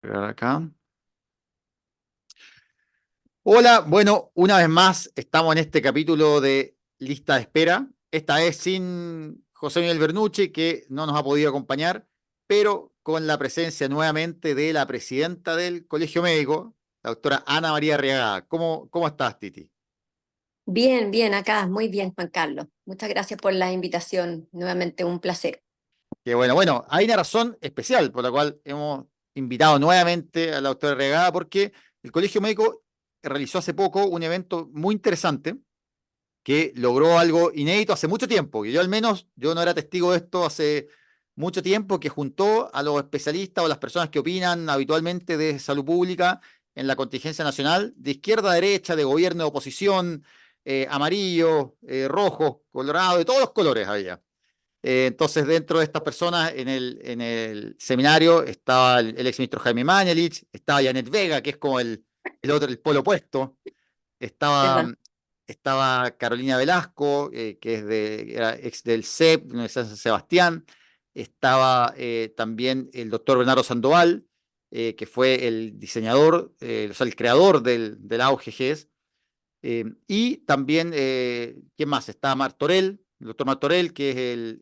Pegar acá. Hola, bueno, una vez más estamos en este capítulo de lista de espera. Esta vez sin José Miguel Bernucci, que no nos ha podido acompañar, pero con la presencia nuevamente de la presidenta del Colegio Médico, la doctora Ana María Arriagada. ¿Cómo estás, Titi? Bien, bien, acá, muy bien, Juan Carlos. Muchas gracias por la invitación. Nuevamente un placer. Que bueno, hay una razón especial por la cual hemos invitado nuevamente a la doctora Arriagada, porque el Colegio Médico realizó hace poco un evento muy interesante que logró algo inédito hace mucho tiempo, que yo al menos, yo no era testigo de esto hace mucho tiempo, que juntó a los especialistas o las personas que opinan habitualmente de salud pública en la contingencia nacional, de izquierda a derecha, de gobierno, de oposición, amarillo, rojo, colorado, de todos los colores había. Entonces, dentro de estas personas, en el seminario estaba el exministro Jaime Mañalich, estaba Janet Vega, que es como el otro, el polo opuesto, ¿Verdad? estaba, estaba Carolina Velasco, que era ex del CEP, de la Universidad de San Sebastián. Estaba también el doctor Bernardo Sandoval, que fue el diseñador, o sea, el creador del AUGGES. Y también, ¿quién más? Estaba Martorell, el doctor Martorell, que es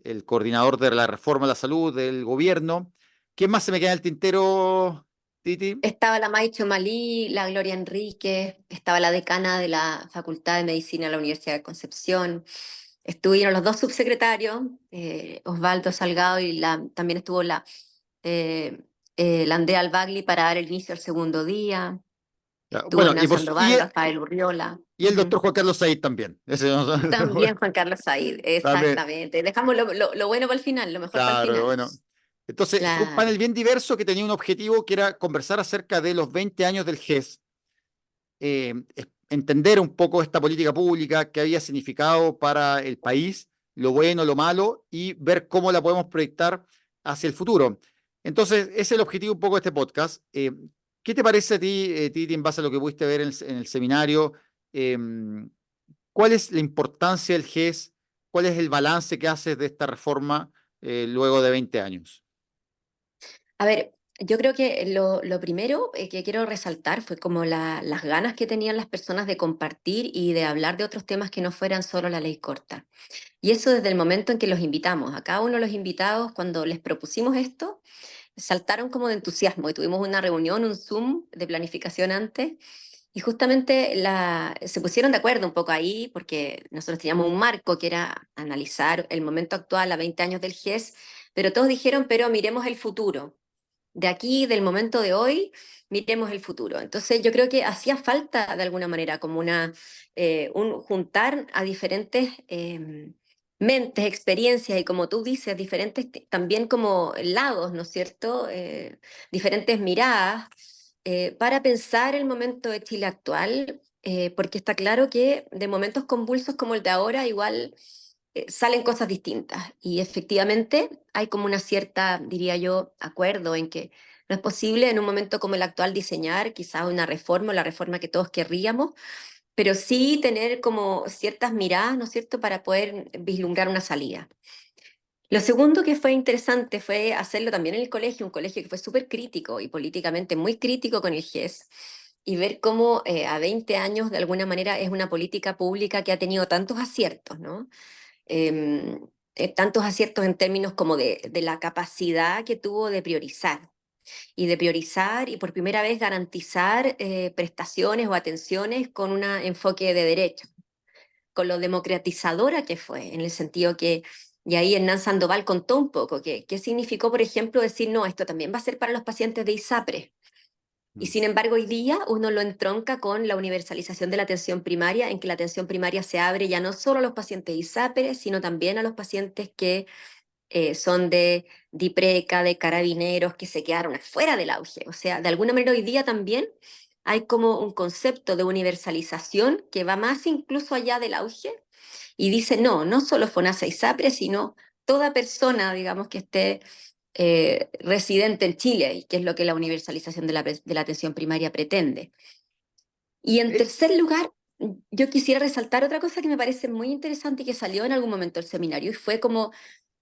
el coordinador de la reforma de la salud del gobierno. ¿Quién más se me queda en el tintero, Titi? Estaba la Maicho Malí, la Gloria Enrique, estaba la decana de la Facultad de Medicina de la Universidad de Concepción. Estuvieron los dos subsecretarios, Osvaldo Salgado y también estuvo eh, la Andrea Albagli para dar el inicio al segundo día. Ya, Estuvo bueno, Hernán Sandoval, Rafael Urriola. y el doctor Juan Carlos Said también. También Juan Carlos Said, también, exactamente. Dejamos lo bueno para el final, lo mejor para el claro, final. bueno. Entonces, fue un Claro. panel bien diverso que tenía un objetivo que era conversar acerca de los 20 años del GES, entender un poco esta política pública, qué había significado para el país, lo bueno, lo malo, y ver cómo la podemos proyectar hacia el futuro. Entonces, ese es el objetivo un poco de este podcast. ¿Qué te parece a ti, Titi, en base a lo que pudiste ver en el seminario? Eh, ¿Cuál es la importancia del GES? ¿Cuál es el balance que haces de esta reforma luego de 20 años? A ver, yo creo que lo primero que quiero resaltar fue como las ganas que tenían las personas de compartir y de hablar de otros temas que no fueran solo la ley corta. Y eso desde el momento en que los invitamos. A cada uno de los invitados, cuando les propusimos esto, saltaron como de entusiasmo y tuvimos una reunión, un Zoom de planificación antes. Y justamente se pusieron de acuerdo un poco ahí, porque nosotros teníamos un marco que era analizar el momento actual a 20 años del GES, pero todos dijeron, pero miremos el futuro de aquí, del momento de hoy, miremos el futuro. Entonces yo creo que hacía falta de alguna manera como un juntar a diferentes mentes, experiencias y como tú dices, diferentes también como lados, ¿no es cierto? Diferentes miradas para pensar el momento de Chile actual, porque está claro que de momentos convulsos como el de ahora, igual salen cosas distintas y efectivamente hay como una cierta, diría yo, acuerdo en que no es posible en un momento como el actual diseñar quizás una reforma, la reforma que todos querríamos, pero sí tener como ciertas miradas, ¿no es cierto?, para poder vislumbrar una salida. Lo segundo que fue interesante fue hacerlo también en el colegio, un colegio que fue súper crítico y políticamente muy crítico con el GES, y ver cómo a 20 años de alguna manera es una política pública que ha tenido tantos aciertos, ¿no? eh, Tantos aciertos en términos como de la capacidad que tuvo de priorizar y por primera vez garantizar prestaciones o atenciones con un enfoque de derecho, con lo democratizadora que fue, en el sentido que, y ahí Hernán Sandoval contó un poco, qué significó, por ejemplo, decir, no, esto también va a ser para los pacientes de ISAPRE, y Mm. sin embargo, hoy día uno lo entronca con la universalización de la atención primaria, en que la atención primaria se abre ya no solo a los pacientes ISAPRE, sino también a los pacientes que son de DIPRECA, de carabineros, que se quedaron afuera del auge. O sea, de alguna manera hoy día también hay como un concepto de universalización que va más incluso allá del auge y dice, no, no solo FONASA ISAPRE, sino toda persona, digamos, que esté residente en Chile, y que es lo que la universalización de la atención primaria pretende. Y en Eh, tercer lugar, yo quisiera resaltar otra cosa que me parece muy interesante y que salió en algún momento del seminario, y fue como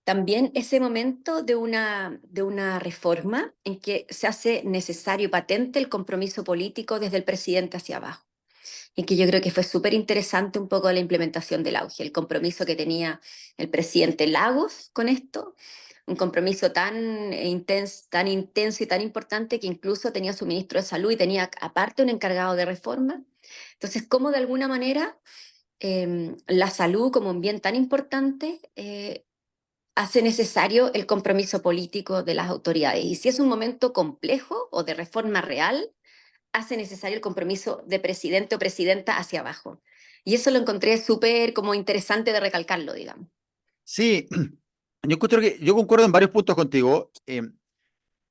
también ese momento de una reforma en que se hace necesario y patente el compromiso político desde el presidente hacia abajo. Y que yo creo que fue súper interesante un poco la implementación del auge, el compromiso que tenía el presidente Lagos con esto, un compromiso tan intenso y tan importante que incluso tenía su ministro de Salud y tenía aparte un encargado de reforma. Entonces, ¿cómo de alguna manera la salud como un bien tan importante hace necesario el compromiso político de las autoridades? Y si es un momento complejo o de reforma real, hace necesario el compromiso de presidente o presidenta hacia abajo. Y eso lo encontré súper como interesante de recalcarlo, digamos. Sí, yo concuerdo en varios puntos contigo.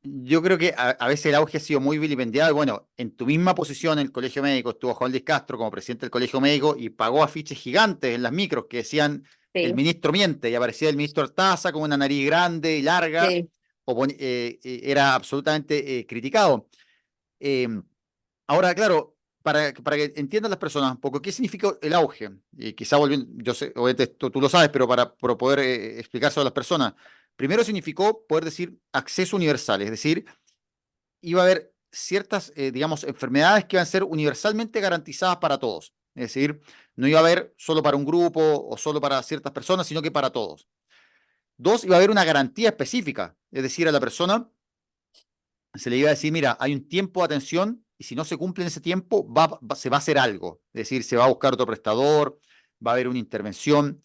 Yo creo que a veces el auge ha sido muy vilipendiado. Y bueno, en tu misma posición en el Colegio Médico estuvo Juan Luis Castro como presidente del Colegio Médico y pagó afiches gigantes en las micros que decían el Sí, ministro miente y aparecía el ministro Artaza con una nariz grande y larga. sí, Era absolutamente criticado. Eh, Ahora, claro, para que entiendan las personas un poco, ¿qué significa el auge? Y quizá volviendo, yo sé, obviamente tú lo sabes, pero para poder explicárselo a las personas, primero significó poder decir acceso universal, es decir, iba a haber ciertas, digamos, enfermedades que iban a ser universalmente garantizadas para todos. Es decir, no iba a haber solo para un grupo o solo para ciertas personas, sino que para todos. Dos, iba a haber una garantía específica, es decir, a la persona se le iba a decir, mira, hay un tiempo de atención y si no se cumple en ese tiempo, se va a hacer algo. Es decir, se va a buscar otro prestador, va a haber una intervención.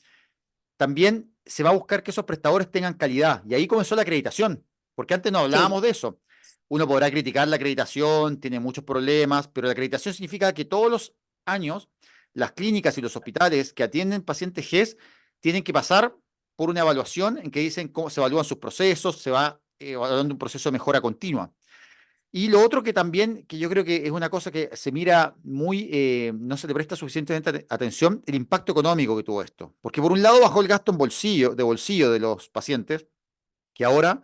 También se va a buscar que esos prestadores tengan calidad. Y ahí comenzó la acreditación, porque antes no sí, hablábamos de eso. Uno podrá criticar la acreditación, tiene muchos problemas, pero la acreditación significa que todos los años las clínicas y los hospitales que atienden pacientes GES tienen que pasar por una evaluación en que dicen cómo se evalúan sus procesos, se va evaluando un proceso de mejora continua. Y lo otro que también, que yo creo que es una cosa que se mira muy, no se le presta suficientemente atención, el impacto económico que tuvo esto. Porque por un lado bajó el gasto en bolsillo de los pacientes, que ahora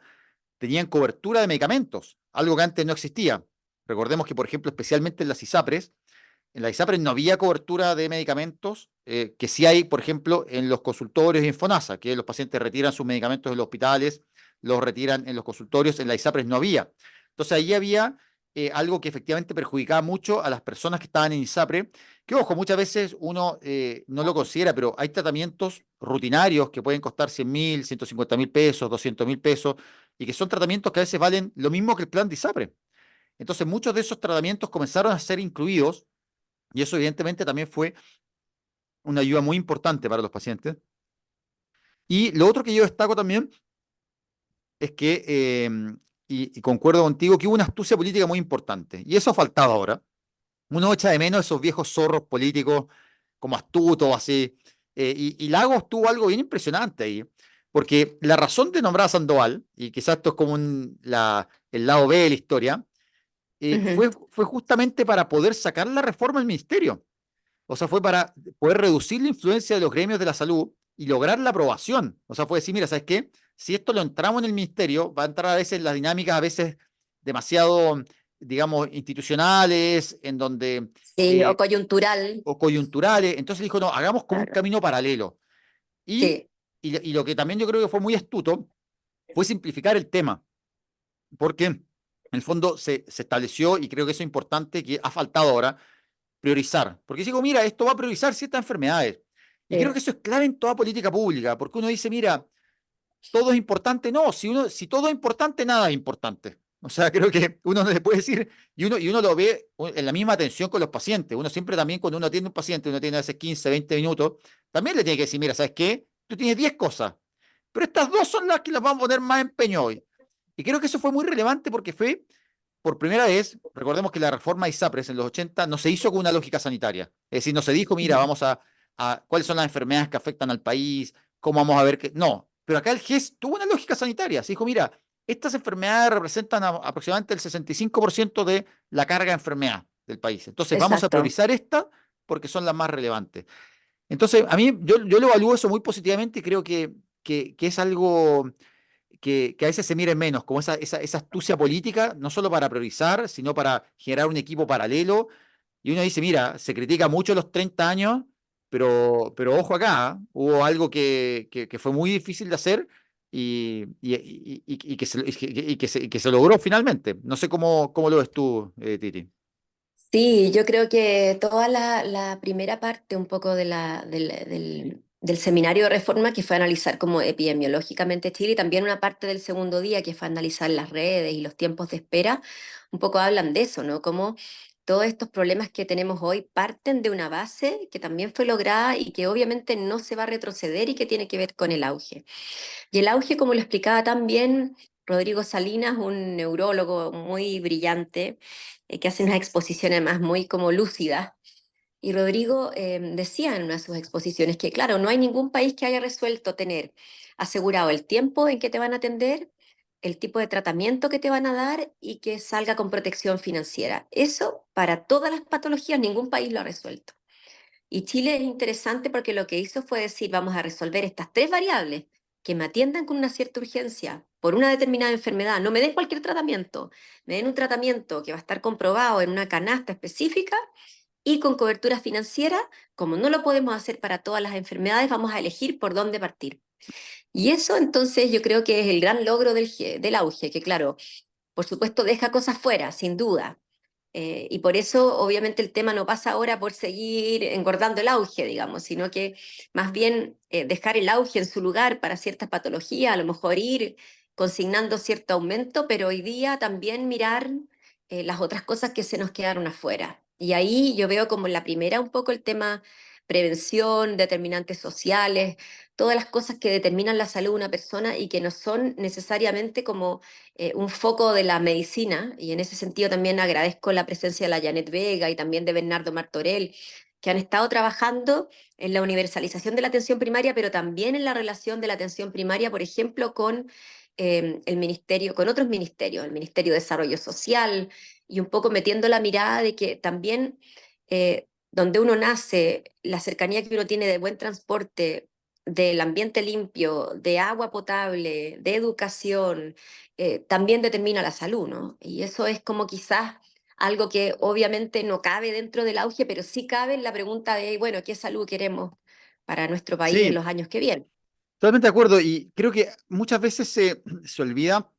tenían cobertura de medicamentos, algo que antes no existía. Recordemos que, por ejemplo, especialmente en las ISAPRES no había cobertura de medicamentos, que sí hay, por ejemplo, en los consultorios y en FONASA, que los pacientes retiran sus medicamentos en los hospitales, los retiran en los consultorios, en la ISAPRES no había. Entonces ahí había algo que efectivamente perjudicaba mucho a las personas que estaban en ISAPRE, que ojo, muchas veces uno no lo considera, pero hay tratamientos rutinarios que pueden costar 100.000, 150.000 pesos, 200.000 pesos, y que son tratamientos que a veces valen lo mismo que el plan de ISAPRE. Entonces muchos de esos tratamientos comenzaron a ser incluidos y eso evidentemente también fue una ayuda muy importante para los pacientes. Y lo otro que yo destaco también es que, y concuerdo contigo, que hubo una astucia política muy importante. Y eso ha faltado ahora. Uno echa de menos esos viejos zorros políticos como astutos, así. Y Lagos tuvo algo bien impresionante ahí. Porque la razón de nombrar a Sandoval, y quizás esto es como el lado B de la historia, ujú, fue justamente para poder sacar la reforma del ministerio. O sea, fue para poder reducir la influencia de los gremios de la salud y lograr la aprobación. O sea, fue decir, mira, ¿sabes qué? Si esto lo entramos en el ministerio, va a entrar a veces las dinámicas, a veces demasiado, digamos, institucionales, en donde, sí, o eh, coyuntural, o coyunturales. Entonces dijo, no, hagamos como un claro, camino paralelo. Y, sí, y lo que también yo creo que fue muy astuto fue simplificar el tema, porque en el fondo se estableció, y creo que eso es importante, que ha faltado ahora, priorizar. Porque digo, mira, esto va a priorizar ciertas enfermedades. Y creo que sí, eso es clave en toda política pública, porque uno dice, mira, todo es importante. No, si todo es importante, nada es importante. O sea, creo que uno no le puede decir, y uno lo ve en la misma atención con los pacientes. Uno siempre también, cuando uno atiende a un paciente, uno tiene a veces 15, 20 minutos, también le tiene que decir, mira, ¿sabes qué? Tú tienes 10 cosas, pero estas dos son las que las vamos a poner más empeño hoy. Y creo que eso fue muy relevante porque fue por primera vez, recordemos que la reforma de ISAPRES en los 80 no se hizo con una lógica sanitaria. Es decir, no se dijo, mira, ujú, vamos a cuáles son las enfermedades que afectan al país, cómo vamos a ver que. No, pero acá el GES tuvo una lógica sanitaria. Se dijo, mira, estas enfermedades representan aproximadamente el 65% de la carga de enfermedad del país. Entonces, vamos a exacto. priorizar estas porque son las más relevantes. Entonces, a mí, yo lo evalúo eso muy positivamente y creo que es algo que a veces se mire menos, como esa astucia política, no solo para priorizar, sino para generar un equipo paralelo. Y uno dice, mira, se critica mucho los 30 años, pero ojo acá, hubo algo que fue muy difícil de hacer, y que se logró finalmente. No sé cómo lo ves tú, Titi. Sí, yo creo que toda la primera parte un poco del seminario de reforma que fue analizar como epidemiológicamente Chile y también una parte del segundo día que fue analizar las redes y los tiempos de espera, un poco hablan de eso, ¿no? Como todos estos problemas que tenemos hoy parten de una base que también fue lograda y que obviamente no se va a retroceder y que tiene que ver con el auge. Y el auge, como lo explicaba también Rodrigo Salinas, un neurólogo muy brillante, que hace unas exposiciones además muy como lúcidas. Y Rodrigo decía en una de sus exposiciones que, claro, no hay ningún país que haya resuelto tener asegurado el tiempo en que te van a atender, el tipo de tratamiento que te van a dar y que salga con protección financiera. Eso, para todas las patologías, ningún país lo ha resuelto. Y Chile es interesante porque lo que hizo fue decir, vamos a resolver estas tres variables, que me atiendan con una cierta urgencia por una determinada enfermedad, no me den cualquier tratamiento, me den un tratamiento que va a estar comprobado en una canasta específica y con cobertura financiera, como no lo podemos hacer para todas las enfermedades, vamos a elegir por dónde partir. Y eso entonces yo creo que es el gran logro del auge, que claro, por supuesto deja cosas fuera, sin duda, y por eso, obviamente, el tema no pasa ahora por seguir engordando el auge, digamos, sino que más bien dejar el auge en su lugar para ciertas patologías, a lo mejor ir consignando cierto aumento, pero hoy día también mirar las otras cosas que se nos quedaron afuera. Y ahí yo veo como en la primera un poco el tema prevención, determinantes sociales, todas las cosas que determinan la salud de una persona y que no son necesariamente como un foco de la medicina, y en ese sentido también agradezco la presencia de la Janet Vega y también de Bernardo Martorell, que han estado trabajando en la universalización de la atención primaria, pero también en la relación de la atención primaria, por ejemplo, con el ministerio, con otros ministerios, el Ministerio de Desarrollo Social, y un poco metiendo la mirada de que también donde uno nace, la cercanía que uno tiene de buen transporte, del ambiente limpio, de agua potable, de educación, también determina la salud, ¿no? Y eso es como quizás algo que obviamente no cabe dentro del auge, pero sí cabe en la pregunta de, bueno, ¿qué salud queremos para nuestro país en Sí, los años que vienen? totalmente de acuerdo. Y creo que muchas veces se olvida,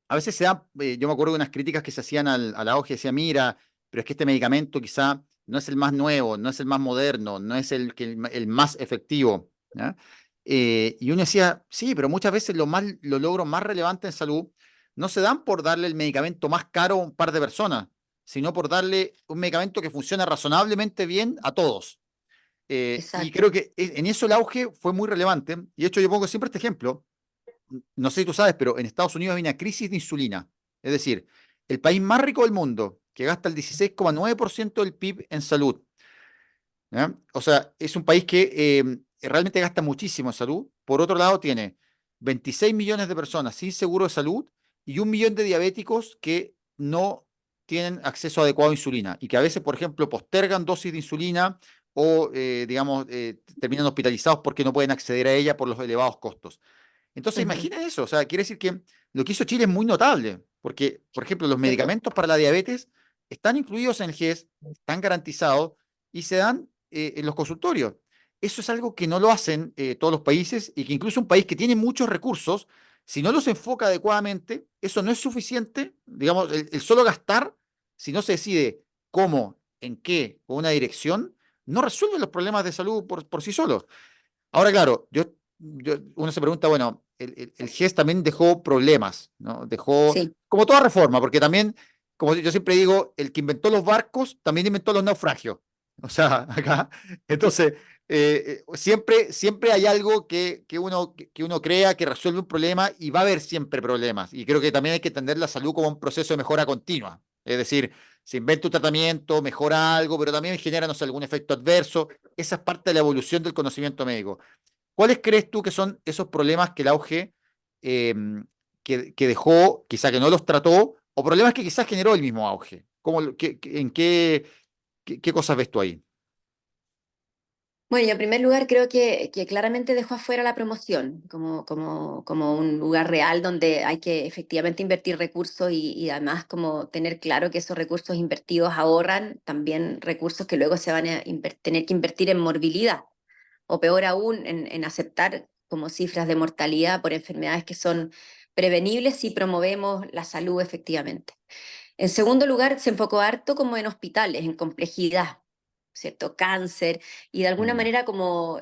a veces se da, yo me acuerdo de unas críticas que se hacían al auge, decía, mira, pero es que este medicamento quizá no es el más nuevo, no es el más moderno, no es el más efectivo. ¿Ya? Y uno decía, sí, pero muchas veces los logros más relevantes en salud no se dan por darle el medicamento más caro a un par de personas, sino por darle un medicamento que funciona razonablemente bien a todos. Y Exacto. creo que en eso el auge fue muy relevante. Y de hecho yo pongo siempre este ejemplo. No sé si tú sabes, pero en Estados Unidos hay una crisis de insulina. Es decir, el país más rico del mundo, que gasta el 16,9% del PIB en salud. ¿Ya? O sea, es un país que realmente gasta muchísimo en salud. Por otro lado, tiene 26 millones de personas sin seguro de salud y 1 millón de diabéticos que no tienen acceso adecuado a insulina y que a veces, por ejemplo, postergan dosis de insulina o, digamos, terminan hospitalizados porque no pueden acceder a ella por los elevados costos. Entonces, Ujú. imagina eso. O sea, quiere decir que lo que hizo Chile es muy notable, porque, por ejemplo, los Sí, po. medicamentos para la diabetes están incluidos en el GES, están garantizados y se dan en los consultorios. Eso es algo que no lo hacen todos los países y que incluso un país que tiene muchos recursos, si no los enfoca adecuadamente, eso no es suficiente, digamos, el solo gastar, si no se decide cómo, en qué, con una dirección, no resuelve los problemas de salud por sí solos. Ahora, claro, uno se pregunta, bueno, el GES también dejó problemas, ¿no? Dejó, Sí, como toda reforma, porque también, como yo siempre digo, el que inventó los barcos también inventó los naufragios. O sea, acá, entonces, siempre hay algo que uno crea que resuelve un problema y va a haber siempre problemas. Y creo que también hay que entender la salud como un proceso de mejora continua. Es decir, se inventa un tratamiento, mejora algo, pero también genera, no sé, algún efecto adverso. Esa es parte de la evolución del conocimiento médico. ¿Cuáles crees tú que son esos problemas que el auge eh, que dejó, quizá que no los trató, o problemas que quizás generó el mismo auge? ¿En qué cosas ves tú ahí? bueno, y en primer lugar creo que claramente dejó afuera la promoción como un lugar real donde hay que efectivamente invertir recursos y además como tener claro que esos recursos invertidos ahorran también recursos que luego se van a tener que invertir en morbilidad o peor aún en aceptar como cifras de mortalidad por enfermedades que son prevenibles si promovemos la salud efectivamente. En segundo lugar, se enfocó harto como en hospitales, en complejidad, ¿cierto? Cáncer, y de alguna Mm. manera como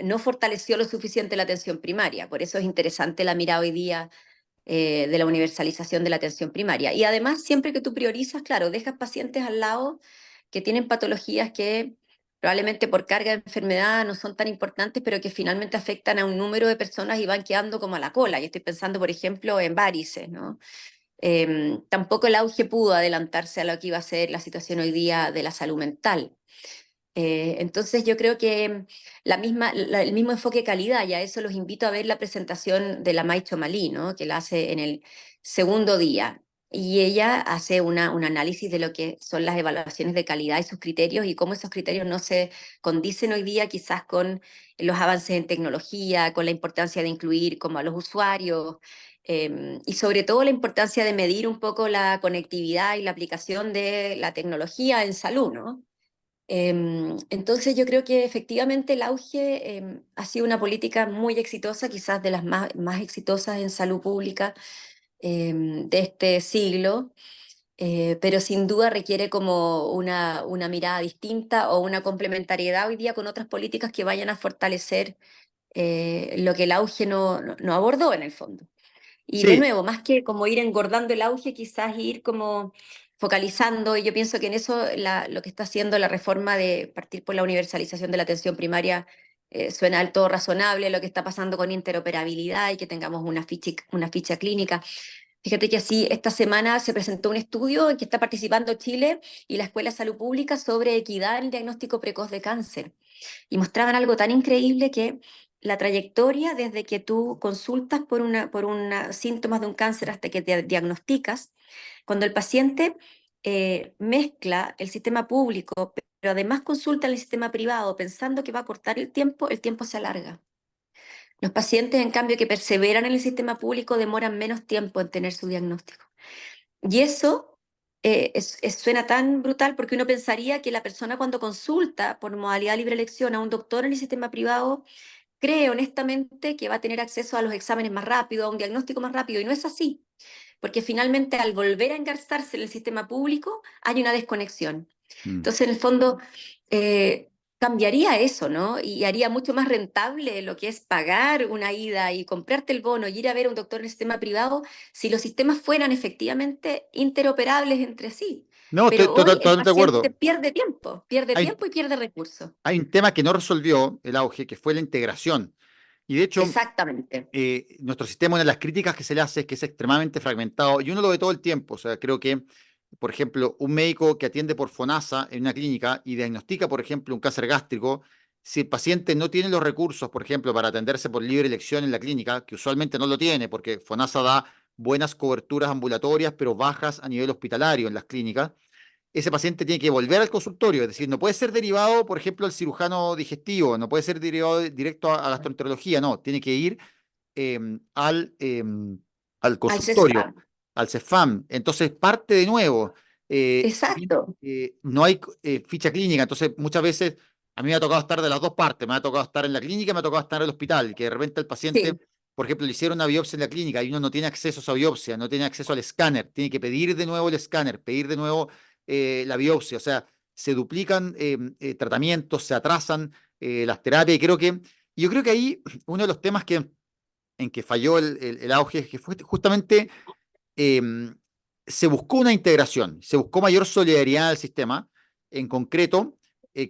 no fortaleció lo suficiente la atención primaria. Por eso es interesante la mirada hoy día de la universalización de la atención primaria. Y además, siempre que tú priorizas, claro, dejas pacientes al lado que tienen patologías que probablemente por carga de enfermedad no son tan importantes, pero que finalmente afectan a un número de personas y van quedando como a la cola. Y estoy pensando, por ejemplo, en varices, ¿no? Tampoco el auge pudo adelantarse a lo que iba a ser la situación hoy día de la salud mental. Entonces yo creo que el mismo enfoque de calidad, y a eso los invito a ver la presentación de la Maicho Malí, ¿no? Que la hace en el segundo día. Y ella hace un análisis de lo que son las evaluaciones de calidad y sus criterios y cómo esos criterios no se condicen hoy día quizás con los avances en tecnología, con la importancia de incluir como a los usuarios, y sobre todo la importancia de medir un poco la conectividad y la aplicación de la tecnología en salud, ¿no? Entonces yo creo que efectivamente el auge ha sido una política muy exitosa, quizás de las más exitosas en salud pública de este siglo, pero sin duda requiere como una mirada distinta o una complementariedad hoy día con otras políticas que vayan a fortalecer lo que el auge no abordó en el fondo. Y de Sí, nuevo, más que como ir engordando el auge, quizás ir como focalizando, y yo pienso que en eso lo que está haciendo la reforma de partir por la universalización de la atención primaria suena del todo razonable, lo que está pasando con interoperabilidad y que tengamos una ficha clínica. Fíjate que así, esta semana se presentó un estudio en que está participando Chile y la Escuela de Salud Pública sobre equidad en el diagnóstico precoz de cáncer y mostraban algo tan increíble que la trayectoria desde que tú consultas por síntomas de un cáncer hasta que te diagnosticas, cuando el paciente mezcla el sistema público, pero además consulta en el sistema privado pensando que va a cortar el tiempo se alarga. Los pacientes, en cambio, que perseveran en el sistema público demoran menos tiempo en tener su diagnóstico. Y eso suena tan brutal porque uno pensaría que la persona cuando consulta por modalidad libre elección a un doctor en el sistema privado cree honestamente que va a tener acceso a los exámenes más rápido, a un diagnóstico más rápido, y no es así, porque finalmente al volver a engarzarse en el sistema público hay una desconexión. mm. Entonces, en el fondo, eh, cambiaría eso, ¿no? Y haría mucho más rentable lo que es pagar una ida y comprarte el bono y ir a ver a un doctor en el sistema privado si los sistemas fueran efectivamente interoperables entre sí. No, estoy Pero hoy el totalmente de paciente acuerdo. pierde Hay, tiempo y pierde recursos. hay un tema que no resolvió el auge, que fue la integración. Y de hecho, Exactamente. nuestro sistema, una de las críticas que se le hace es que es extremadamente fragmentado y uno lo ve todo el tiempo. O sea, creo que, por ejemplo, un médico que atiende por FONASA en una clínica y diagnostica, por ejemplo, un cáncer gástrico, si el paciente no tiene los recursos, por ejemplo, para atenderse por libre elección en la clínica, que usualmente no lo tiene porque FONASA da buenas coberturas ambulatorias, pero bajas a nivel hospitalario en las clínicas, ese paciente tiene que volver al consultorio, es decir, no puede ser derivado, por ejemplo, al cirujano digestivo, no puede ser derivado directo a gastroenterología, no, tiene que ir eh, al, eh, al Al consultorio, CESFAM. al CEFAM. Entonces parte de nuevo. Si bien, Exacto. no hay ficha clínica, entonces muchas veces a mí me ha tocado estar de las dos partes, me ha tocado estar en la clínica, me ha tocado estar en el hospital, que de repente el paciente, Sí. por ejemplo, le hicieron una biopsia en la clínica y uno no tiene acceso a esa biopsia, no tiene acceso al escáner, tiene que pedir de nuevo el escáner, pedir de nuevo la biopsia, o sea, se duplican tratamientos, se atrasan las terapias y yo creo que ahí uno de los temas en que falló el auge es que fue justamente eh, se buscó una integración, se buscó mayor solidaridad del sistema, en concreto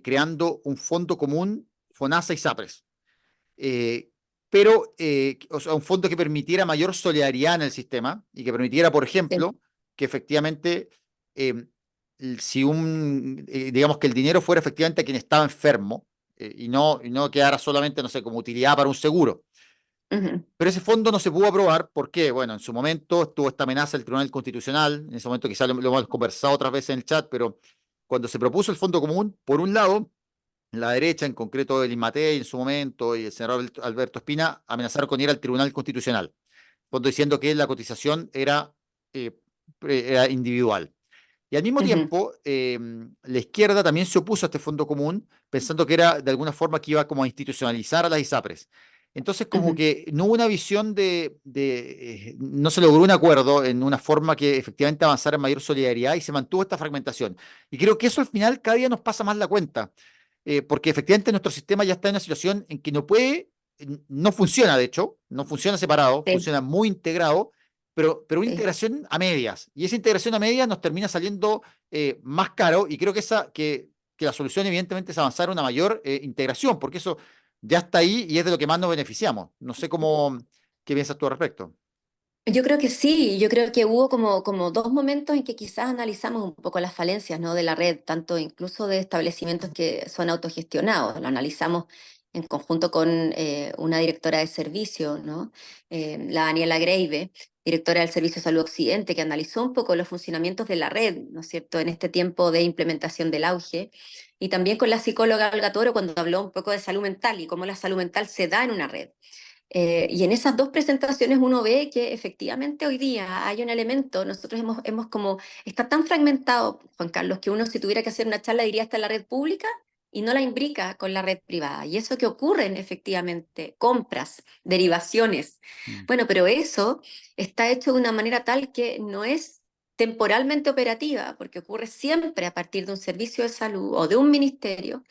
creando un fondo común FONASA y SAPRES. Eh, pero, o sea, un fondo que permitiera mayor solidaridad en el sistema y que permitiera, por Sí. ejemplo, que efectivamente, eh, si digamos que el dinero fuera efectivamente a quien estaba enfermo y no quedara solamente, no sé, como utilidad para un seguro. Ujú. Pero ese fondo no se pudo aprobar porque, bueno, en su momento estuvo esta amenaza del Tribunal Constitucional, en ese momento quizás lo hemos conversado otras veces en el chat, pero cuando se propuso el fondo común, por un lado, la derecha, en concreto el INMATEI en su momento y el senador Alberto Espina, amenazaron con ir al Tribunal Constitucional, fondo diciendo que la cotización eh, era individual. Y al mismo Ujú. tiempo, la izquierda también se opuso a este fondo común, pensando que era de alguna forma que iba como a institucionalizar a las ISAPRES. Entonces, como Ujú. que no hubo una visión no se logró un acuerdo en una forma que efectivamente avanzara en mayor solidaridad y se mantuvo esta fragmentación. Y creo que eso al final cada día nos pasa más la cuenta, porque efectivamente nuestro sistema ya está en una situación en que no puede, no funciona, de hecho, no funciona separado, Sí, funciona muy integrado, pero una sí. integración a medias. Y esa integración a medias nos termina saliendo más caro y creo que la solución evidentemente es avanzar a una mayor integración, porque eso ya está ahí y es de lo que más nos beneficiamos. No sé qué piensas tú al respecto. Yo creo que sí, yo creo que hubo como dos momentos en que quizás analizamos un poco las falencias, ¿no? De la red, tanto incluso de establecimientos que son autogestionados. Lo analizamos en conjunto con una directora de servicio, ¿no? La Daniela Greive, directora del Servicio de Salud Occidente, que analizó un poco los funcionamientos de la red, ¿no es cierto?, en este tiempo de implementación del auge. Y también con la psicóloga Olga Toro cuando habló un poco de salud mental y cómo la salud mental se da en una red. Y en esas dos presentaciones uno ve que efectivamente hoy día hay un elemento, nosotros hemos como, está tan fragmentado, Juan Carlos, que uno si tuviera que hacer una charla diría está en la red pública y no la imbrica con la red privada. Y eso que ocurren efectivamente, compras, derivaciones. Mm. Bueno, pero eso está hecho de una manera tal que no es temporalmente operativa, porque ocurre siempre a partir de un servicio de salud o de un ministerio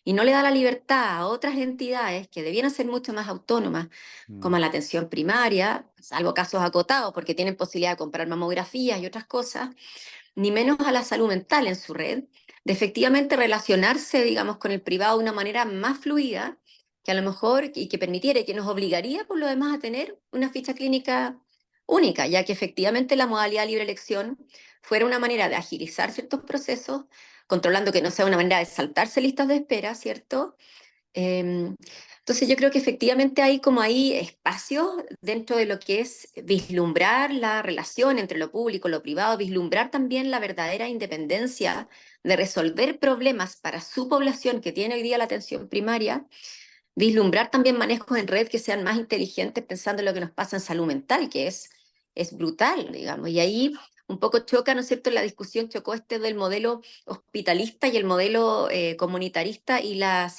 y no le da la libertad a otras entidades que debieran ser mucho más autónomas, como Mm. la atención primaria, salvo casos acotados porque tienen posibilidad de comprar mamografías y otras cosas, ni menos a la salud mental en su red, de efectivamente relacionarse, digamos, con el privado de una manera más fluida, que a lo mejor y que permitiera y que nos obligaría por lo demás a tener una ficha clínica única, ya que efectivamente la modalidad de libre elección fuera una manera de agilizar ciertos procesos, controlando que no sea una manera de saltarse listas de espera, ¿cierto? Eh, entonces yo creo que efectivamente hay como ahí espacios dentro de lo que es vislumbrar la relación entre lo público y lo privado, vislumbrar también la verdadera independencia de resolver problemas para su población que tiene hoy día la atención primaria, vislumbrar también manejos en red que sean más inteligentes pensando en lo que nos pasa en salud mental, que es brutal, digamos. Y ahí un poco choca, ¿no es cierto? En la discusión chocó este del modelo hospitalista y el modelo comunitarista y la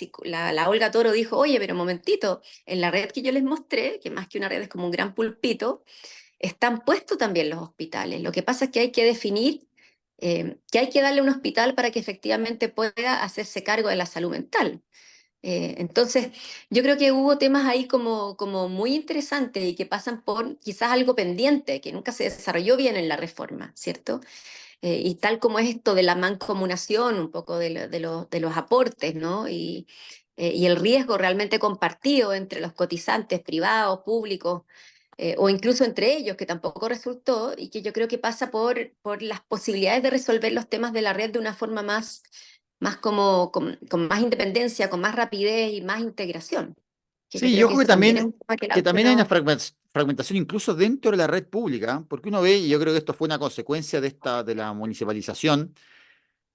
Olga Toro dijo, oye, pero un momentito, en la red que yo les mostré, que más que una red es como un gran pulpito, están puestos también los hospitales. Lo que pasa es que hay que definir que hay que darle un hospital para que efectivamente pueda hacerse cargo de la salud mental. Entonces, yo creo que hubo temas ahí como muy interesantes y que pasan por quizás algo pendiente, que nunca se desarrolló bien en la reforma, ¿cierto? Y tal como es esto de la mancomunación, un poco de los aportes, ¿no? Y el riesgo realmente compartido entre los cotizantes privados, públicos, o incluso entre ellos, que tampoco resultó, y que yo creo que pasa por las posibilidades de resolver los temas de la red de una forma más como, con más independencia, con más rapidez y más integración. Que yo Sí, y creo que ojo eso también es un tema que el que auge también hay una no... fragmentación incluso dentro de la red pública, porque uno ve, y yo creo que esto fue una consecuencia de la municipalización,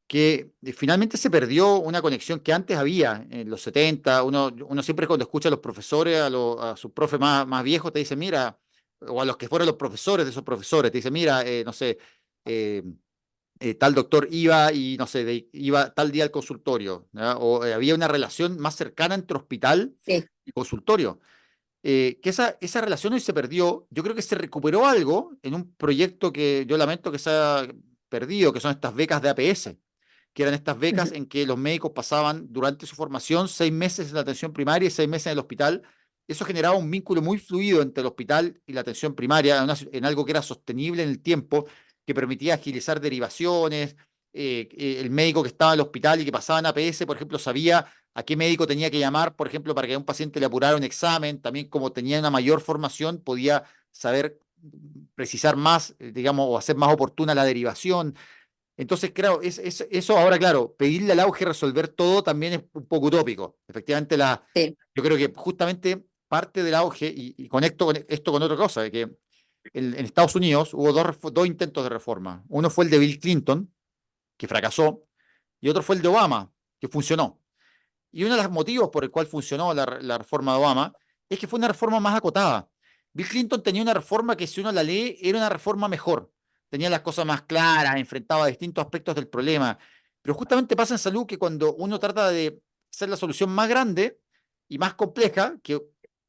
que finalmente se perdió una conexión que antes había en los 70. Uno siempre cuando escucha a los profesores, a sus profes más viejos, te dice, mira, o a los que fueron los profesores de esos profesores, te dice, mira, no sé, eh, tal doctor iba y, no sé, iba tal día al consultorio, ¿ya? O había una relación más cercana entre hospital Sí, y consultorio. Que esa relación hoy se perdió. Yo creo que se recuperó algo en un proyecto que yo lamento que se ha perdido, que son estas becas de APS, que eran estas becas ujú, en que los médicos pasaban durante su formación 6 meses en la atención primaria y 6 meses en el hospital. Eso generaba un vínculo muy fluido entre el hospital y la atención primaria, en algo que era sostenible en el tiempo, que permitía agilizar derivaciones. El médico que estaba en el hospital y que pasaba en APS, por ejemplo, sabía a qué médico tenía que llamar, por ejemplo, para que a un paciente le apurara un examen. También como tenía una mayor formación, podía saber precisar más, digamos, o hacer más oportuna la derivación. Entonces, claro, eso ahora, claro, pedirle al auge resolver todo también es un poco utópico. Efectivamente, sí, yo creo que justamente parte del auge, y conecto esto con otra cosa, de que en Estados Unidos hubo dos intentos de reforma. Uno fue el de Bill Clinton, que fracasó, y otro fue el de Obama, que funcionó. Y uno de los motivos por el cual funcionó la reforma de Obama es que fue una reforma más acotada. Bill Clinton tenía una reforma que, si uno la lee, era una reforma mejor. Tenía las cosas más claras, enfrentaba distintos aspectos del problema. Pero justamente pasa en salud que cuando uno trata de hacer la solución más grande y más compleja, que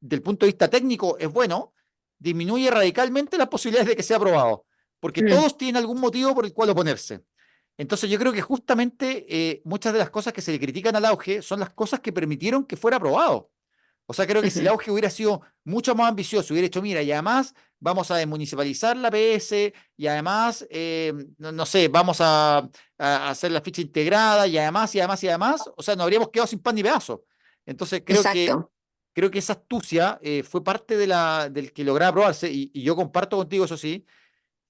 del punto de vista técnico es bueno, disminuye radicalmente las posibilidades de que sea aprobado, porque Mm, todos tienen algún motivo por el cual oponerse. Entonces yo creo que justamente muchas de las cosas que se le critican al auge son las cosas que permitieron que fuera aprobado. O sea, creo que si el ujú. auge hubiera sido mucho más ambicioso, hubiera hecho, mira, y además vamos a desmunicipalizar la PS, y además, no sé, vamos a hacer la ficha integrada, y además, y además, y además, o sea, nos habríamos quedado sin pan ni pedazo. Entonces, Exacto. creo que esa astucia fue parte del que lograba aprobarse, y yo comparto contigo, eso sí,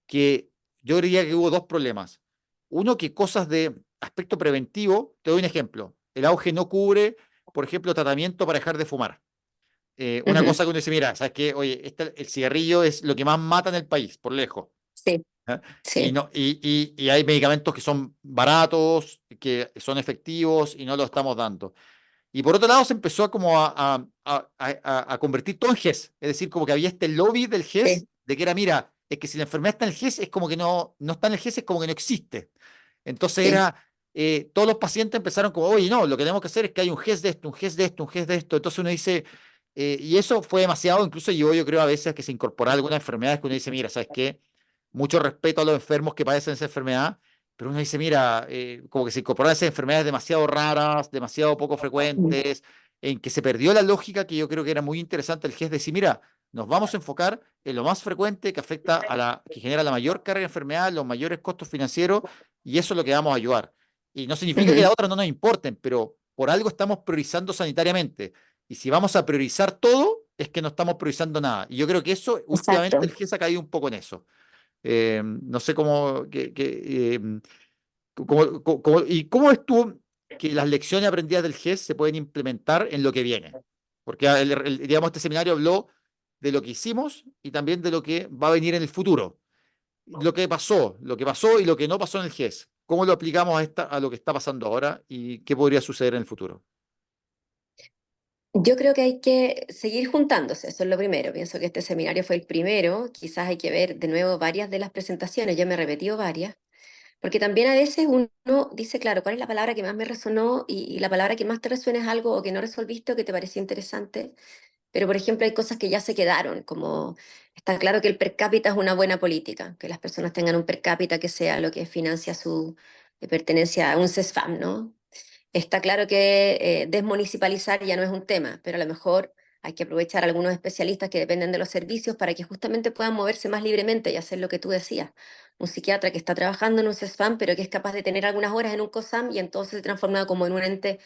que yo diría que hubo dos problemas. Uno, que cosas de aspecto preventivo, te doy un ejemplo, el auge no cubre, por ejemplo, tratamiento para dejar de fumar. Una Ujú. cosa que uno dice, mira, ¿sabes qué? Oye, el cigarrillo es lo que más mata en el país, por lejos. Sí, ¿Ah? Y, sí. no, y hay medicamentos que son baratos, que son efectivos y no los estamos dando. Y por otro lado se empezó como a convertir todo en GES, es decir, como que había este lobby del GES, Sí, de que era, mira, es que si la enfermedad está en el GES, es como que no está en el GES, es como que no existe. Entonces sí. era, todos los pacientes empezaron como, oye, no, lo que tenemos que hacer es que hay un GES de esto, un GES de esto, un GES de esto. Entonces uno dice, y eso fue demasiado, incluso yo creo a veces a que se incorpora algunas enfermedades que uno dice, mira, ¿sabes qué? Mucho respeto a los enfermos que padecen esa enfermedad, pero uno dice, mira, como que se incorporaron esas enfermedades demasiado raras, demasiado poco Mm, frecuentes, en que se perdió la lógica que yo creo que era muy interesante el GES, de decir, mira, nos vamos a enfocar en lo más frecuente que afecta que genera la mayor carga de enfermedad, los mayores costos financieros, y eso es lo que vamos a ayudar. Y no significa que ujú. las otras no nos importen, pero por algo estamos priorizando sanitariamente. Y si vamos a priorizar todo, es que no estamos priorizando nada. Y yo creo que eso, últimamente, el Exacto. GES ha caído un poco en eso. No sé cómo, ¿y cómo ves tú que las lecciones aprendidas del GES se pueden implementar en lo que viene? Porque digamos, este seminario habló de lo que hicimos y también de lo que va a venir en el futuro. Lo que pasó y lo que no pasó en el GES. ¿Cómo lo aplicamos a lo que está pasando ahora y qué podría suceder en el futuro? Yo creo que hay que seguir juntándose, eso es lo primero. Pienso que este seminario fue el primero, quizás hay que ver de nuevo varias de las presentaciones, yo me he repetido varias, porque también a veces uno dice, claro, ¿cuál es la palabra que más me resonó y la palabra que más te resuena es algo o que no resolviste o que te pareció interesante? Pero, por ejemplo, hay cosas que ya se quedaron, como está claro que el per cápita es una buena política, que las personas tengan un per cápita que sea lo que financia su pertenencia a un CESFAM, ¿no? Está claro que desmunicipalizar ya no es un tema, pero a lo mejor hay que aprovechar a algunos especialistas que dependen de los servicios para que justamente puedan moverse más libremente y hacer lo que tú decías. Un psiquiatra que está trabajando en un CESFAM, pero que es capaz de tener algunas horas en un COSAM y entonces se transforma como en un ente.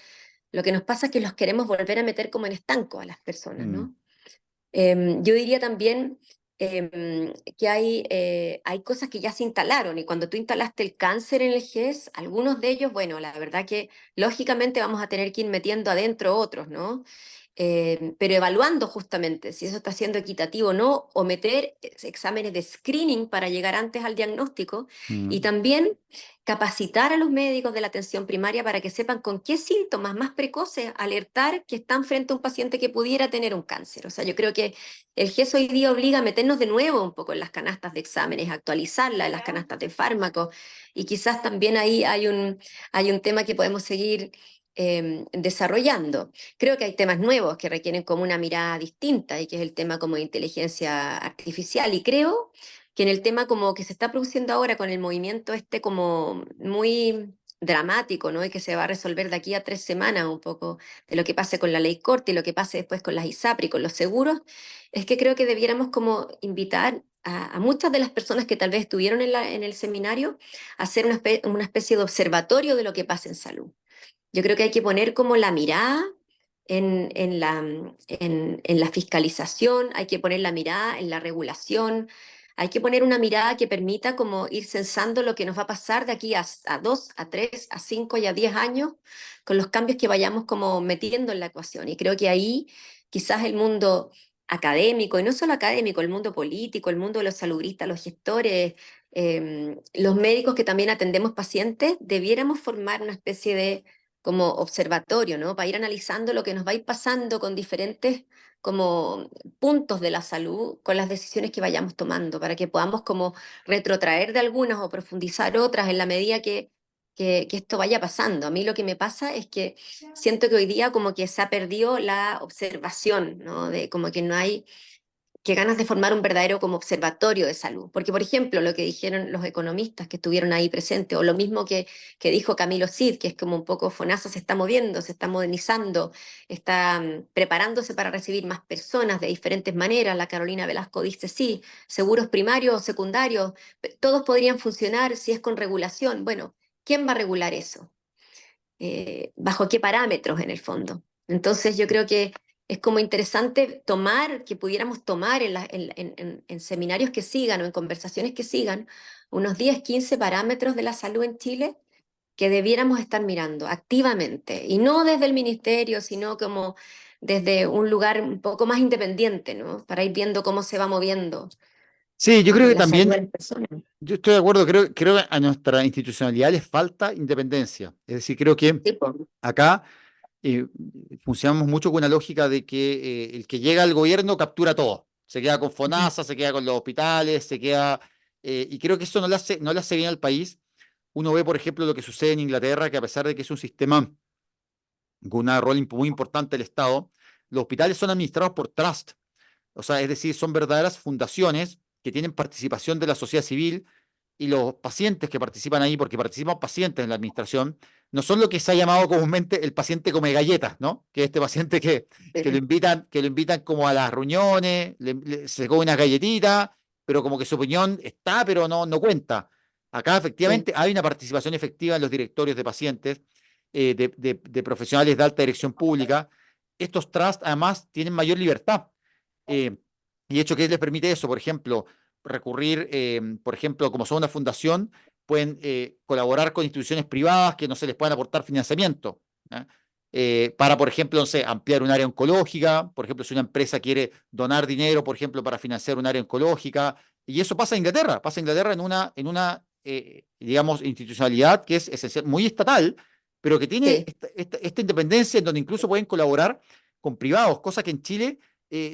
Lo que nos pasa es que los queremos volver a meter como en estanco a las personas, Mm, ¿no? Yo diría también que hay cosas que ya se instalaron y cuando tú instalaste el cáncer en el GES, algunos de ellos, bueno, la verdad que lógicamente vamos a tener que ir metiendo adentro otros, ¿no? Pero evaluando justamente si eso está siendo equitativo o no, o meter exámenes de screening para llegar antes al diagnóstico y mm, también capacitar a los médicos de la atención primaria para que sepan con qué síntomas más precoces alertar que están frente a un paciente que pudiera tener un cáncer. O sea, yo creo que el GES hoy día obliga a meternos de nuevo un poco en las canastas de exámenes, actualizarlas, en las canastas de fármacos y quizás también ahí hay un tema que podemos seguir desarrollando. Creo que hay temas nuevos que requieren como una mirada distinta y que es el tema como de inteligencia artificial y creo que en el tema como que se está produciendo ahora con el movimiento este como muy dramático, ¿no? Y que se va a resolver de aquí a 3 semanas un poco de lo que pase con la ley corte y lo que pase después con las ISAPRE y con los seguros, es que creo que debiéramos como invitar a muchas de las personas que tal vez estuvieron en el seminario a hacer una especie de observatorio de lo que pasa en salud. Yo creo que hay que poner como la mirada en la fiscalización, hay que poner la mirada en la regulación, hay que poner una mirada que permita como ir censando lo que nos va a pasar de aquí a 2, a 3, a 5 y a 10 años con los cambios que vayamos como metiendo en la ecuación. Y creo que ahí quizás el mundo académico, y no solo académico, el mundo político, el mundo de los saludistas, los gestores, los médicos que también atendemos pacientes, debiéramos formar una especie de como observatorio, ¿no? Para ir analizando lo que nos va a ir pasando con diferentes como puntos de la salud, con las decisiones que vayamos tomando, para que podamos como retrotraer de algunas o profundizar otras en la medida que esto vaya pasando. A mí lo que me pasa es que siento que hoy día como que se ha perdido la observación, ¿no? De como que no hay que ganas de formar un verdadero como observatorio de salud. Porque, por ejemplo, lo que dijeron los economistas que estuvieron ahí presentes, o lo mismo que dijo Camilo Cid, que es como un poco FONASA se está moviendo, se está modernizando, está preparándose para recibir más personas de diferentes maneras. La Carolina Velasco dice, sí, seguros primarios o secundarios, todos podrían funcionar si es con regulación. Bueno, ¿quién va a regular eso? ¿Bajo qué parámetros en el fondo? Entonces yo creo que es como interesante tomar, que pudiéramos tomar en seminarios que sigan o en conversaciones que sigan, unos 10, 15 parámetros de la salud en Chile que debiéramos estar mirando activamente, y no desde el ministerio, sino como desde un lugar un poco más independiente, ¿no? Para ir viendo cómo se va moviendo Sí, yo creo que la salud también, de las personas. yo estoy de acuerdo, creo que a nuestra institucionalidad les falta independencia. Es decir, creo que Sí, po. acá eh, funcionamos mucho con una lógica de que el que llega al gobierno captura todo. Se queda con Ujú. FONASA, se queda con los hospitales, se queda... y creo que eso no le hace bien al país. Uno ve, por ejemplo, lo que sucede en Inglaterra, que a pesar de que es un sistema con un rol muy importante del Estado, los hospitales son administrados por trust. O sea, es decir, son verdaderas fundaciones que tienen participación de la sociedad civil, y los pacientes que participan ahí, porque participan pacientes en la administración, no son lo que se ha llamado comúnmente el paciente come galletas, ¿no? Que es este paciente Sí, que lo invitan como a las reuniones, se come una galletita, pero como que su opinión está, pero no cuenta. Acá sí, efectivamente hay una participación efectiva en los directorios de pacientes, de profesionales de alta dirección pública. Estos trusts además tienen mayor libertad. Eh, y hecho que les permite eso, por ejemplo, recurrir, por ejemplo, como son una fundación, pueden colaborar con instituciones privadas que no se les puedan aportar financiamiento, ¿ya? Para, por ejemplo, no sé, ampliar un área oncológica. Por ejemplo, si una empresa quiere donar dinero, por ejemplo, para financiar un área oncológica. Y eso pasa en Inglaterra en una digamos, institucionalidad que es esencial, muy estatal, pero que tiene sí, esta independencia en donde incluso pueden colaborar con privados, cosa que en Chile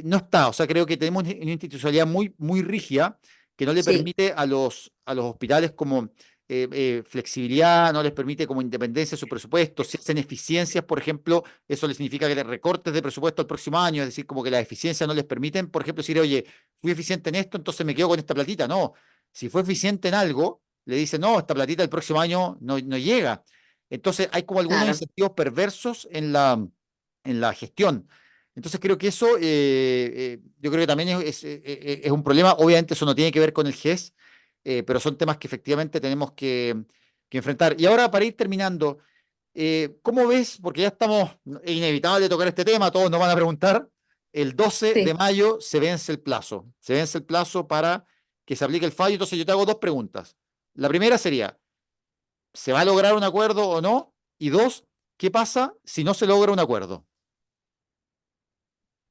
no está. O sea, creo que tenemos una institucionalidad muy rígida que no le sí, permite a los hospitales como flexibilidad, no les permite como independencia de su presupuesto. Si hacen eficiencias, por ejemplo, eso le significa que les recortes de presupuesto al próximo año, es decir, como que las eficiencias no les permiten, por ejemplo, decir, oye, fui eficiente en esto, entonces me quedo con esta platita. No, si fue eficiente en algo, le dicen, no, esta platita el próximo año no llega. Entonces hay como algunos claro. incentivos perversos en la gestión. Entonces creo que eso, yo creo que también es un problema. Obviamente eso no tiene que ver con el GES, pero son temas que efectivamente tenemos que enfrentar. Y ahora para ir terminando, ¿cómo ves? Porque ya estamos, es inevitable tocar este tema, todos nos van a preguntar. El 12 de Sí. mayo se vence el plazo para que se aplique el fallo. Entonces yo te hago dos preguntas. La primera sería, ¿se va a lograr un acuerdo o no? Y dos, ¿qué pasa si no se logra un acuerdo?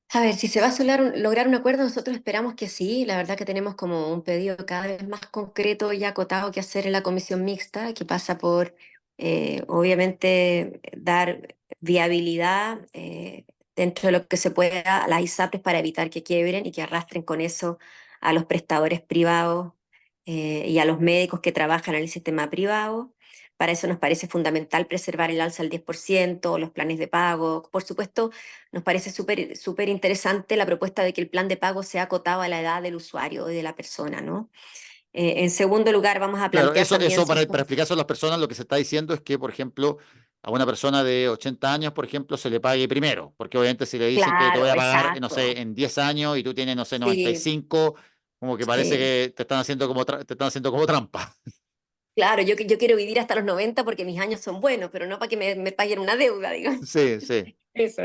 A ver, si se va a lograr un acuerdo, nosotros esperamos que sí. La verdad que tenemos como un pedido cada vez más concreto y acotado que hacer en la comisión mixta, que pasa por, obviamente, dar viabilidad dentro de lo que se pueda a las ISAPRES para evitar que quiebren y que arrastren con eso a los prestadores privados y a los médicos que trabajan en el sistema privado. Para eso nos parece fundamental preservar el alza al 10%, los planes de pago. Por supuesto, nos parece súper interesante la propuesta de que el plan de pago sea acotado a la edad del usuario y de la persona, ¿no? En segundo lugar, vamos a Claro, plantear también eso si para explicárselo a las personas, lo que se está diciendo es que, por ejemplo, a una persona de 80 años, por ejemplo, se le pague primero, porque obviamente si le dicen que te voy claro, a pagar, no sé, exacto. en 10 años y tú tienes, no sé, Sí, 95, como que parece sí. que te están haciendo como trampa. Claro, yo quiero vivir hasta los 90 porque mis años son buenos, pero no para que me paguen una deuda, digamos. Sí, sí. Eso.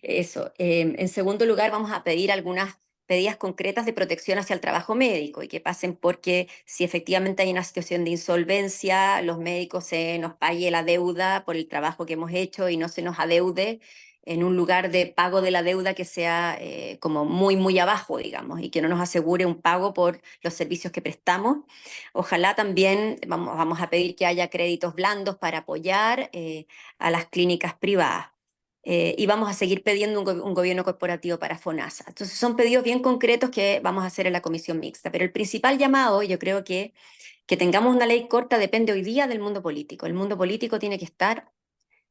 Eso. En segundo lugar, vamos a pedir algunas medidas concretas de protección hacia el trabajo médico y que pasen porque si efectivamente hay una situación de insolvencia, los médicos se nos pague la deuda por el trabajo que hemos hecho y no se nos adeude en un lugar de pago de la deuda que sea como muy abajo, digamos, y que no nos asegure un pago por los servicios que prestamos. Ojalá también vamos a pedir que haya créditos blandos para apoyar a las clínicas privadas. y vamos a seguir pidiendo un gobierno corporativo para FONASA. Entonces son pedidos bien concretos que vamos a hacer en la comisión mixta, pero el principal llamado, yo creo que tengamos una ley corta depende hoy día del mundo político. El mundo político tiene que estar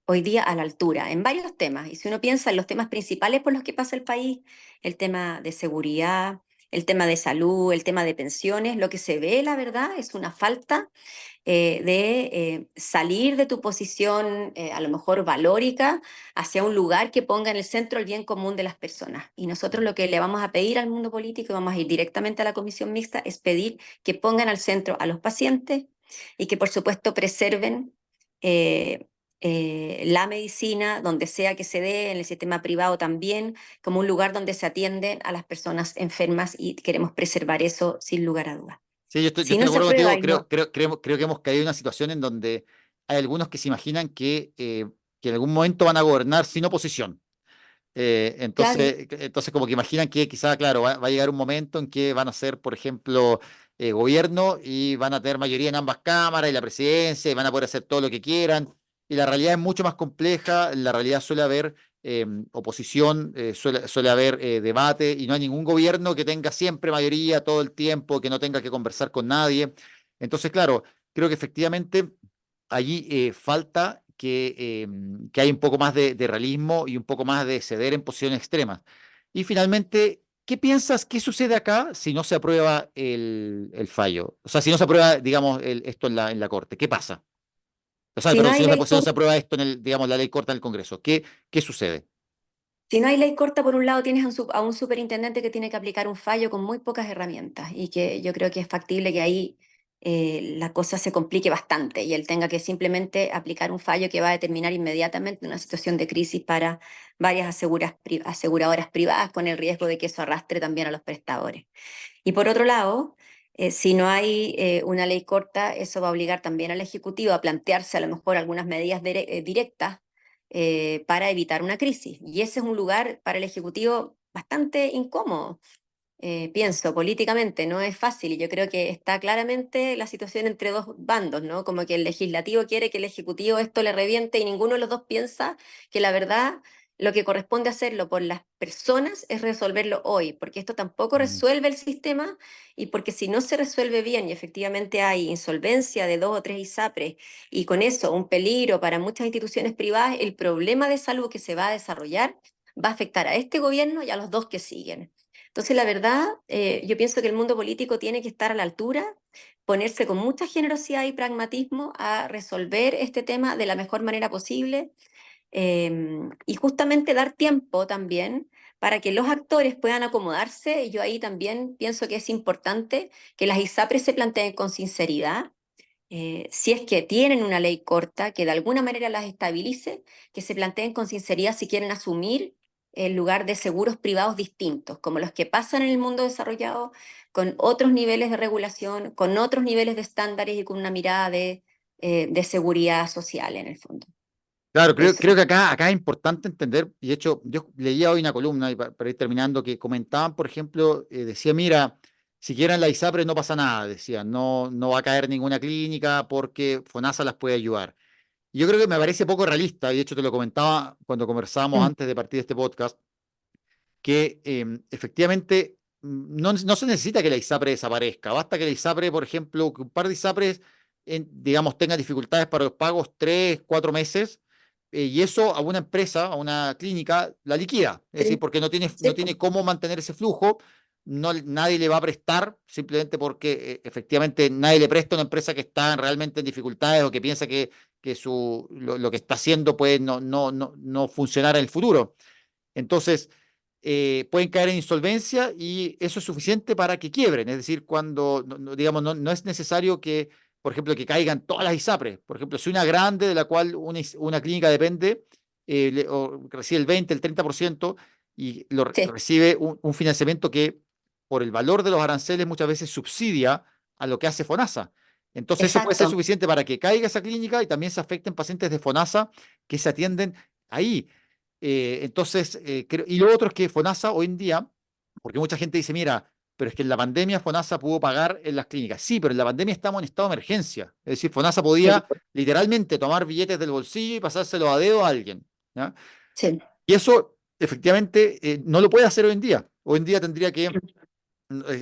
hoy día a la altura en varios temas. Y si uno piensa en los temas principales por los que pasa el país, el tema de seguridad, el tema de salud, el tema de pensiones, lo que se ve, la verdad, es una falta de salir de tu posición a lo mejor valórica hacia un lugar que ponga en el centro el bien común de las personas. Y nosotros lo que le vamos a pedir al mundo político, y vamos a ir directamente a la comisión mixta, es pedir que pongan al centro a los pacientes y que por supuesto preserven eh, la medicina donde sea que se dé, en el sistema privado también, como un lugar donde se atienden a las personas enfermas y queremos preservar eso sin lugar a dudas. Sí, yo Si estoy no de se acuerdo aprueba contigo. y no, Creo que hemos caído en una situación en donde hay algunos que se imaginan que en algún momento van a gobernar sin oposición. claro. Entonces como que imaginan que quizá, claro, va a llegar un momento en que van a ser, por ejemplo, gobierno y van a tener mayoría en ambas cámaras y la presidencia y van a poder hacer todo lo que quieran. Y la realidad es mucho más compleja. En la realidad suele haber oposición, suele haber debate y no hay ningún gobierno que tenga siempre mayoría todo el tiempo, que no tenga que conversar con nadie. Entonces, claro, creo que efectivamente allí falta que hay un poco más de realismo y un poco más de ceder en posiciones extremas. Y finalmente, ¿qué piensas? ¿Qué sucede acá si no se aprueba el fallo? O sea, si no se aprueba, digamos, esto en la Corte, ¿qué pasa? O sea, Si no perdón, hay ley si no se corta, aprueba esto digamos, la ley corta en el Congreso, ¿qué sucede? si no hay ley corta, por un lado tienes a un superintendente que tiene que aplicar un fallo con muy pocas herramientas y que yo creo que es factible que ahí la cosa se complique bastante y él tenga que simplemente aplicar un fallo que va a determinar inmediatamente una situación de crisis para varias aseguradoras privadas con el riesgo de que eso arrastre también a los prestadores. Y por otro lado, si no hay una ley corta, eso va a obligar también al Ejecutivo a plantearse a lo mejor algunas medidas directas para evitar una crisis. Y ese es un lugar para el Ejecutivo bastante incómodo, pienso, políticamente. No es fácil y yo creo que está claramente la situación entre dos bandos, ¿no? Como que el legislativo quiere que el Ejecutivo esto le reviente y ninguno de los dos piensa que la verdad lo que corresponde hacerlo por las personas es resolverlo hoy, porque esto tampoco Mm. resuelve el sistema y porque si no se resuelve bien y efectivamente hay insolvencia de 2 o 3 ISAPRES y con eso un peligro para muchas instituciones privadas, el problema de salud que se va a desarrollar va a afectar a este gobierno y a los dos que siguen. Entonces, la verdad, yo pienso que el mundo político tiene que estar a la altura, ponerse con mucha generosidad y pragmatismo a resolver este tema de la mejor manera posible y justamente dar tiempo también para que los actores puedan acomodarse. Yo ahí también pienso que es importante que las ISAPRES se planteen con sinceridad. Si es que tienen una ley corta que de alguna manera las estabilice, que se planteen con sinceridad si quieren asumir el lugar de seguros privados distintos, como los que pasan en el mundo desarrollado, con otros niveles de regulación, con otros niveles de estándares y con una mirada de seguridad social en el fondo. Claro, creo Eso. que acá es importante entender, y de hecho yo leía hoy una columna, y para ir terminando, que comentaban, por ejemplo, decía, mira, si quieren la ISAPRE no pasa nada, decían, no va a caer ninguna clínica porque FONASA las puede ayudar. Y yo creo que me parece poco realista, y de hecho te lo comentaba cuando conversábamos Mm. antes de partir de este podcast, que efectivamente no se necesita que la ISAPRE desaparezca, basta que la ISAPRE, por ejemplo, que un par de ISAPRES, digamos, tengan dificultades para los pagos 3, 4 meses, y eso a una empresa, a una clínica, la liquida, es decir, Sí, porque sí, no tiene cómo mantener ese flujo, nadie le va a prestar, simplemente porque efectivamente nadie le presta a una empresa que está realmente en dificultades o que piensa que lo que está haciendo puede no funcionar en el futuro. Entonces, pueden caer en insolvencia y eso es suficiente para que quiebren. Es decir, cuando, digamos, no es necesario que, por ejemplo, que caigan todas las ISAPRES. Por ejemplo, si una grande de la cual una clínica depende, o recibe el 20, el 30% y sí, recibe un financiamiento que por el valor de los aranceles muchas veces subsidia a lo que hace FONASA. Entonces eso puede ser exacto. suficiente para que caiga esa clínica y también se afecten pacientes de FONASA que se atienden ahí. Y lo otro es que FONASA hoy en día, porque mucha gente dice, mira, pero es que en la pandemia FONASA pudo pagar en las clínicas. Sí, pero en la pandemia estamos en estado de emergencia. Es decir, FONASA Sí, podía literalmente tomar billetes del bolsillo y pasárselos a dedo a alguien. ¿Ya? Sí. Y eso efectivamente no lo puede hacer hoy en día. Hoy en día tendría que,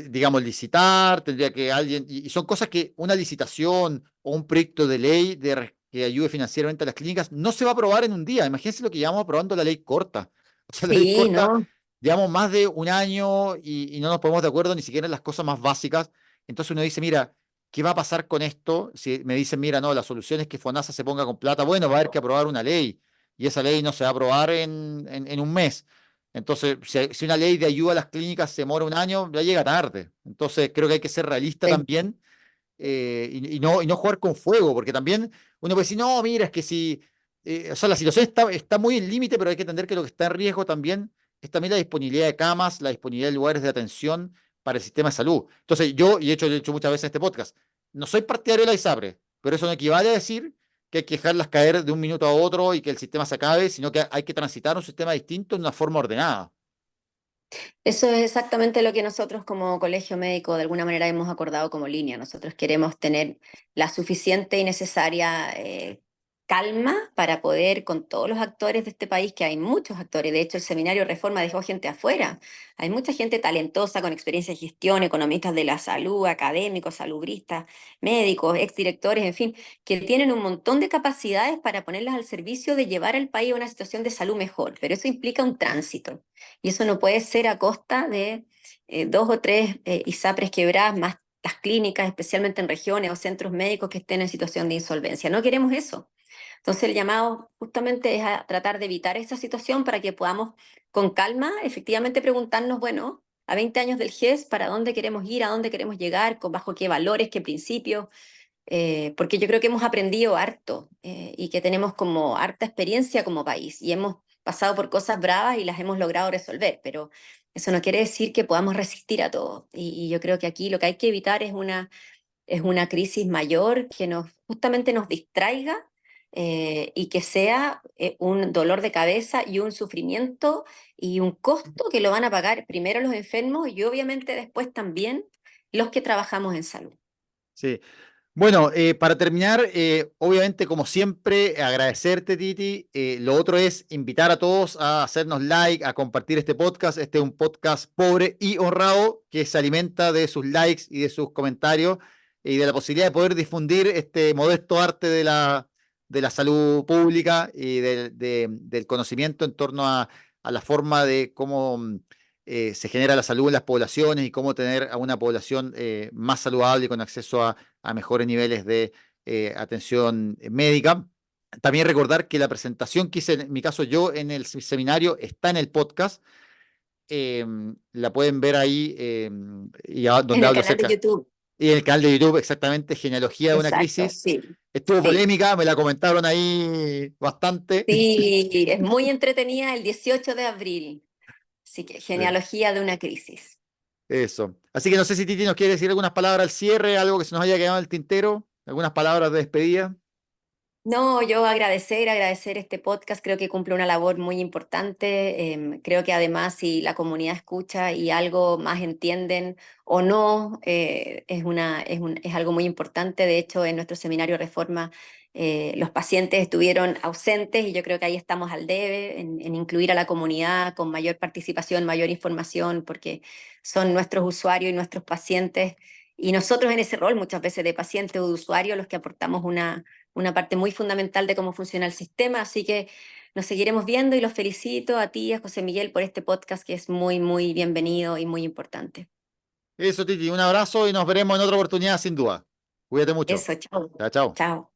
digamos, licitar, tendría que alguien, y son cosas que una licitación o un proyecto de ley que ayude financieramente a las clínicas no se va a aprobar en un día. Imagínense lo que llevamos aprobando la ley corta. O sea, la ley Sí, corta, ¿no? llevamos más de un año y no nos ponemos de acuerdo ni siquiera en las cosas más básicas. Entonces uno dice, mira, ¿qué va a pasar con esto? Si me dicen, mira, no, la solución es que FONASA se ponga con plata, bueno, va a haber que aprobar una ley y esa ley no se va a aprobar en un mes. Entonces, si una ley de ayuda a las clínicas se demora un año, ya llega tarde. Entonces, creo que hay que ser realista Sí. también y no jugar con fuego, porque también uno puede decir, no, mira, es que si, o sea, la situación está muy en límite, pero hay que entender que lo que está en riesgo también es también la disponibilidad de camas, la disponibilidad de lugares de atención para el sistema de salud. Entonces, yo, y lo he hecho muchas veces en este podcast, no soy partidario de la ISAPRE, pero eso no equivale a decir que hay que dejarlas caer de un minuto a otro y que el sistema se acabe, sino que hay que transitar un sistema distinto en una forma ordenada. Eso es exactamente lo que nosotros como colegio médico de alguna manera hemos acordado como línea. Nosotros queremos tener la suficiente y necesaria calma para poder con todos los actores de este país, que hay muchos actores. De hecho, el seminario Reforma dejó gente afuera. Hay mucha gente talentosa con experiencia en gestión, economistas de la salud, académicos, salubristas, médicos, exdirectores, en fin, que tienen un montón de capacidades para ponerlas al servicio de llevar al país a una situación de salud mejor. Pero eso implica un tránsito. Y eso no puede ser a costa de dos o tres ISAPRES quebradas, más las clínicas, especialmente en regiones o centros médicos que estén en situación de insolvencia. No queremos eso. Entonces el llamado justamente es a tratar de evitar esa situación para que podamos con calma efectivamente preguntarnos, bueno, a 20 años del GES, ¿para dónde queremos ir? ¿A dónde queremos llegar? ¿Bajo qué valores, qué principios? Porque yo creo que hemos aprendido harto y que tenemos como harta experiencia como país y hemos pasado por cosas bravas y las hemos logrado resolver, pero eso no quiere decir que podamos resistir a todo. Y yo creo que aquí lo que hay que evitar es una crisis mayor que justamente nos distraiga y que sea un dolor de cabeza y un sufrimiento y un costo que lo van a pagar primero los enfermos y obviamente después también los que trabajamos en salud. Sí. Bueno, para terminar, obviamente, como siempre, agradecerte, Titi. Lo otro es invitar a todos a hacernos like, a compartir este podcast. Este es un podcast pobre y honrado que se alimenta de sus likes y de sus comentarios y de la posibilidad de poder difundir este modesto arte de la salud pública y del conocimiento en torno a la forma de cómo se genera la salud en las poblaciones y cómo tener a una población más saludable y con acceso a mejores niveles de atención médica. También recordar que la presentación que hice, en mi caso yo, en el seminario está en el podcast. eh, la pueden ver ahí En donde el hablo canal de cerca. YouTube. Y en el canal de YouTube, exactamente, Genealogía de una Exacto, crisis. sí, Estuvo sí. polémica, me la comentaron ahí bastante. Sí, es muy entretenida el 18 de abril. Así que genealogía de una crisis. Eso. Así que no sé si Titi nos quiere decir algunas palabras al cierre, algo que se nos haya quedado en el tintero, algunas palabras de despedida. No, yo agradecer este podcast, creo que cumple una labor muy importante. Creo que además si la comunidad escucha y algo más entienden o no, es algo muy importante. De hecho, en nuestro seminario Reforma, los pacientes estuvieron ausentes y yo creo que ahí estamos al debe en incluir a la comunidad con mayor participación, mayor información, porque son nuestros usuarios y nuestros pacientes. Y nosotros en ese rol muchas veces de paciente o de usuario los que aportamos una parte muy fundamental de cómo funciona el sistema, así que nos seguiremos viendo y los felicito a ti y a José Miguel por este podcast que es muy, muy bienvenido y muy importante. Eso, Titi, un abrazo y nos veremos en otra oportunidad, sin duda. Cuídate mucho. Eso, chao. Chao, chao. Chao.